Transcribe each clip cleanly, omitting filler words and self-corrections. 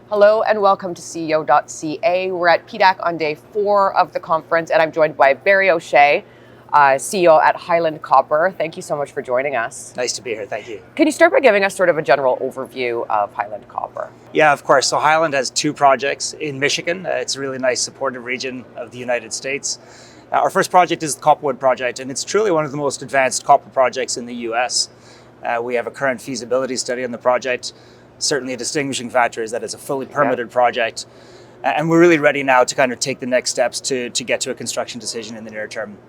Hello and welcome to CEO.CA. We're at PDAC on day 4 of the conference, and I'm joined by Barry O'Shea, CEO at Highland Copper. Thank you so much for joining us. Nice to be here, thank you. Can you start by giving us sort of a general overview of Highland Copper? Yeah, of course. So Highland has 2 projects in Michigan. It's a really nice supportive region of the United States. Our first project is the Copperwood project, and it's truly one of the most advanced copper projects in the US. We have a current feasibility study on the project. Certainly a distinguishing factor is that it's a fully permitted project. And we're really ready now to kind of take the next steps to get to a construction decision in the near term.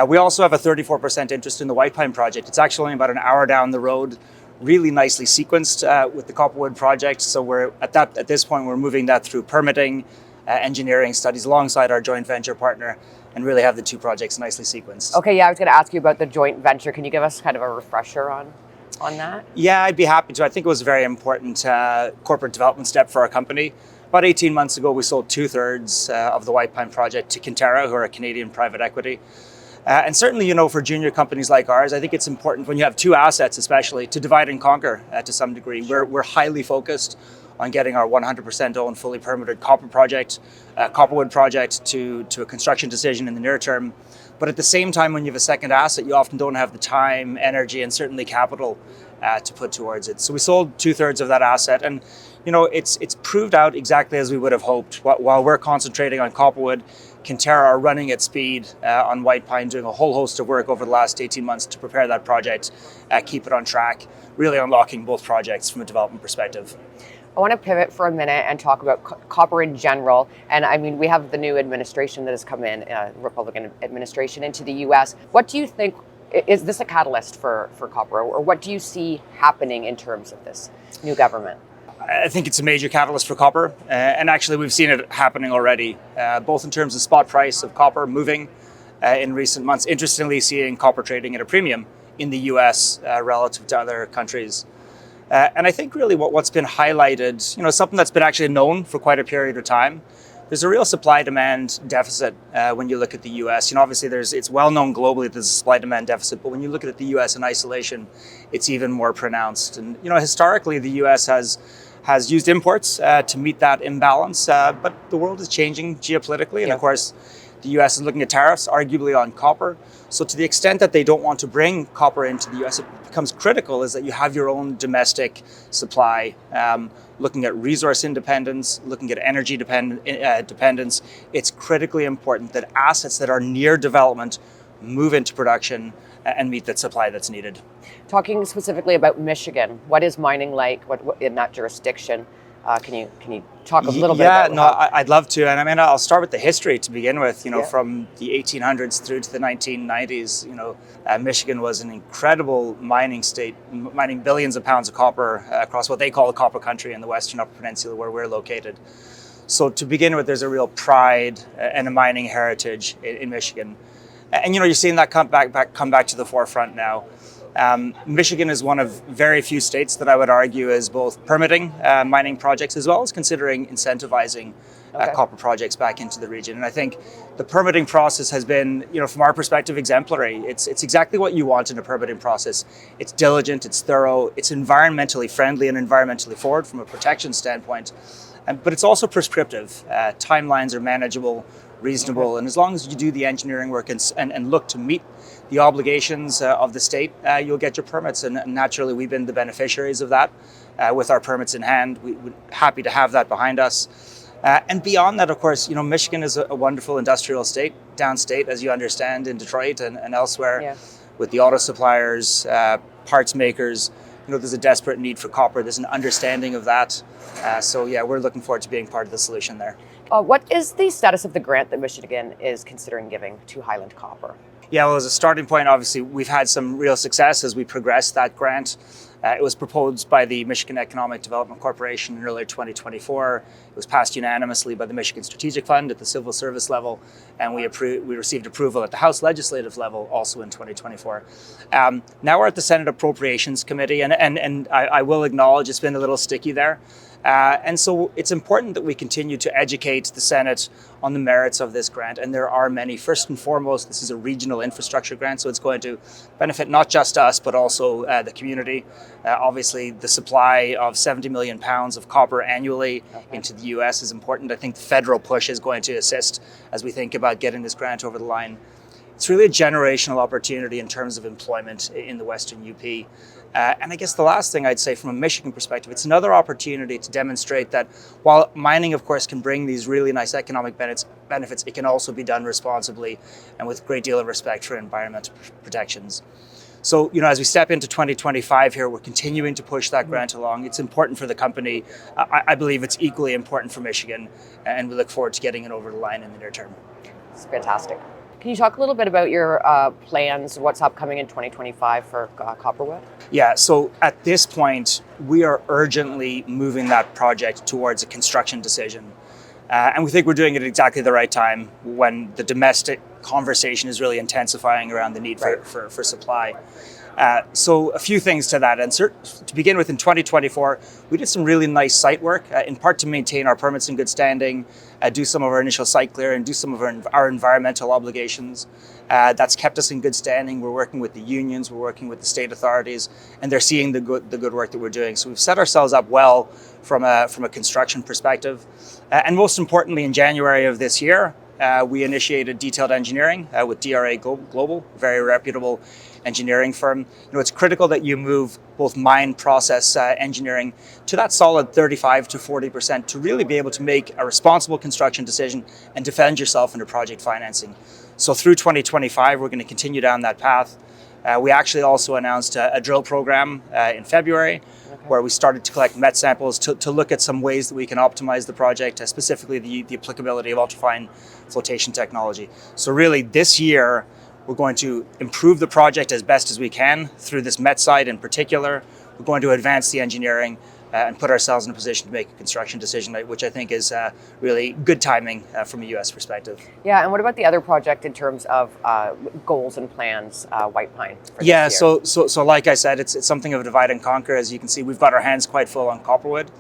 We also have a 34% interest in the White Pine project. It's actually only about an hour down the road, really nicely sequenced with the Copperwood project. So we're at this point, we're moving that through permitting, engineering studies alongside our joint venture partner, and really have the 2 projects nicely sequenced. Okay, yeah, I was going to ask you about the joint venture. Can you give us kind of a refresher on that? Yeah, I'd be happy to. I think it was a very important corporate development step for our company. About 18 months ago, we sold 2/3 of the White Pine project to Kinterra, who are a Canadian private equity. And certainly, for junior companies like ours, I think it's important when you have 2 assets, especially, to divide and conquer to some degree. We're highly focused on getting our 100% owned, fully permitted Copperwood project to a construction decision in the near term. But at the same time, when you have a second asset, you often don't have the time, energy, and certainly capital to put towards it. So we sold 2/3 of that asset, and it's proved out exactly as we would have hoped. While we're concentrating on Copperwood, Kinterra are running at speed on White Pine, doing a whole host of work over the last 18 months to prepare that project, keep it on track, really unlocking both projects from a development perspective. I want to pivot for a minute and talk about copper in general. And I mean, we have the new administration that has come in, Republican administration, into the US. What do you think, is this a catalyst for copper, or what do you see happening in terms of this new government? I think it's a major catalyst for copper, and actually we've seen it happening already, both in terms of spot price of copper moving in recent months. Interestingly, seeing copper trading at a premium in the US relative to other countries. And I think really what's been highlighted, something that's been actually known for quite a period of time, there's a real supply-demand deficit when you look at the US. Obviously it's well known globally that there's a supply-demand deficit, but when you look at the US in isolation, it's even more pronounced. And historically, the US has used imports to meet that imbalance, but the world is changing geopolitically, and of course, the US is looking at tariffs, arguably on copper. So to the extent that they don't want to bring copper into the US, it becomes critical is that you have your own domestic supply, looking at resource independence, looking at energy dependence. It's critically important that assets that are near development move into production and meet that supply that's needed. Talking specifically about Michigan, what is mining like in that jurisdiction? Can you talk a little bit about that? I'd love to. And I'll start with the history to begin with. From the 1800s through to the 1990s, Michigan was an incredible mining state, mining billions of pounds of copper across what they call the Copper Country in the Western Upper Peninsula, where we're located. So to begin with, there's a real pride and a mining heritage in Michigan. And you're seeing that come back to the forefront now. Michigan is one of very few states that I would argue is both permitting mining projects as well as considering incentivizing copper projects back into the region. And I think the permitting process has been, from our perspective, exemplary. It's exactly what you want in a permitting process. It's diligent, it's thorough, it's environmentally friendly and environmentally forward from a protection standpoint. But it's also prescriptive. Timelines are manageable, reasonable, and as long as you do the engineering work and look to meet the obligations of the state, you'll get your permits. And naturally, we've been the beneficiaries of that with our permits in hand. We're happy to have that behind us. And beyond that, of course, Michigan is a wonderful industrial state, downstate, as you understand, in Detroit and elsewhere, with the auto suppliers, parts makers. There's a desperate need for copper. There's an understanding of that. So we're looking forward to being part of the solution there. What is the status of the grant that Michigan is considering giving to Highland Copper? Yeah, well, as a starting point, obviously, we've had some real success as we progress that grant. It was proposed by the Michigan Economic Development Corporation in early 2024. It was passed unanimously by the Michigan Strategic Fund at the civil service level, and we received approval at the House legislative level also in 2024. Now we're at the Senate Appropriations Committee, and I will acknowledge it's been a little sticky there. And so it's important that we continue to educate the Senate on the merits of this grant, and there are many. First and foremost, this is a regional infrastructure grant, so it's going to benefit not just us, but also the community. Obviously, the supply of 70 million pounds of copper annually into the US is important. I think the federal push is going to assist as we think about getting this grant over the line. It's really a generational opportunity in terms of employment in the Western UP. And I guess the last thing I'd say from a Michigan perspective, it's another opportunity to demonstrate that while mining, of course, can bring these really nice economic benefits, it can also be done responsibly and with a great deal of respect for environmental protections. So, as we step into 2025 here, we're continuing to push that grant along. It's important for the company. I believe it's equally important for Michigan, and we look forward to getting it over the line in the near term. It's fantastic. Can you talk a little bit about your plans, what's upcoming in 2025 for Copperwood? Yeah, so at this point, we are urgently moving that project towards a construction decision. And we think we're doing it at exactly the right time when the domestic conversation is really intensifying around the need for supply. So a few things to that. And to begin with, in 2024, we did some really nice site work, in part to maintain our permits in good standing, do some of our initial site clearing, do some of our environmental obligations. That's kept us in good standing. We're working with the unions, we're working with the state authorities, and they're seeing the good work that we're doing. So we've set ourselves up well from a construction perspective. And most importantly, in January of this year, we initiated detailed engineering with DRA Global, very reputable engineering firm. It's critical that you move both mine process engineering to that solid 35 to 40% to really be able to make a responsible construction decision and defend yourself under project financing. So through 2025, we're going to continue down that path. We actually also announced a drill program in February, where we started to collect met samples to look at some ways that we can optimize the project, specifically the applicability of ultrafine flotation technology. So really this year, we're going to improve the project as best as we can through this met site in particular. We're going to advance the engineering and put ourselves in a position to make a construction decision, which I think is really good timing from a US perspective. Yeah, and what about the other project in terms of goals and plans, White Pine? Yeah, so like I said, it's something of a divide and conquer. As you can see, we've got our hands quite full on Copperwood,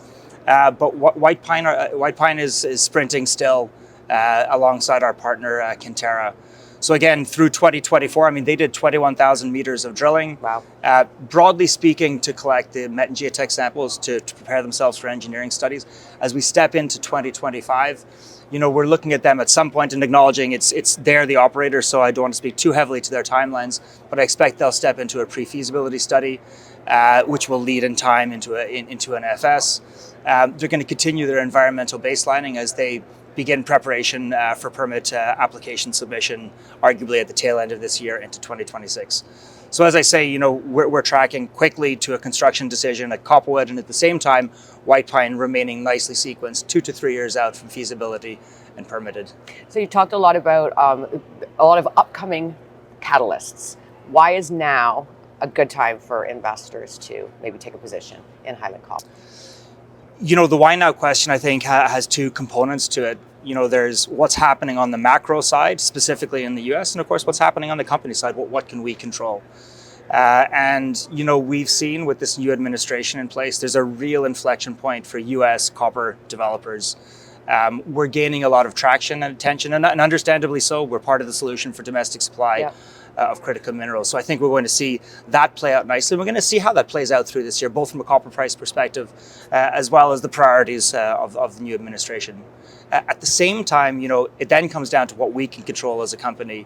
but White Pine is sprinting still alongside our partner Kinterra. So again, through 2024, they did 21,000 meters of drilling. Wow. Broadly speaking, to collect the met and geotech samples to prepare themselves for engineering studies. As we step into 2025, we're looking at them at some point and acknowledging they're the operator, so I don't want to speak too heavily to their timelines, but I expect they'll step into a pre-feasibility study, which will lead in time into an FS. They're going to continue their environmental baselining as they begin preparation for permit application submission, arguably at the tail end of this year into 2026. So as I say, we're tracking quickly to a construction decision at Copperwood, and at the same time, White Pine remaining nicely sequenced 2 to 3 years out from feasibility and permitted. So you talked a lot about a lot of upcoming catalysts. Why is now a good time for investors to maybe take a position in Highland Copper? The why now question, I think, has two components to it. There's what's happening on the macro side, specifically in the US, and of course, what's happening on the company side. What can we control? And we've seen with this new administration in place, there's a real inflection point for US copper developers. We're gaining a lot of traction and attention, and understandably so. We're part of the solution for domestic supply of critical minerals. So I think we're going to see that play out nicely. We're going to see how that plays out through this year, both from a copper price perspective, as well as the priorities of the new administration. At the same time, it then comes down to what we can control as a company.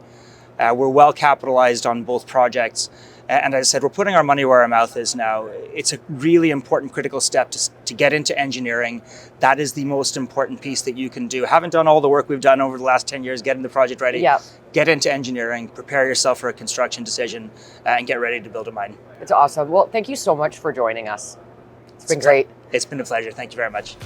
We're well capitalized on both projects. And as I said, we're putting our money where our mouth is now. It's a really important critical step to get into engineering. That is the most important piece that you can do. Haven't done all the work we've done over the last 10 years, getting the project ready. Get into engineering, prepare yourself for a construction decision, and get ready to build a mine. It's awesome. Well, thank you so much for joining us. It's been great. It's been a pleasure. Thank you very much.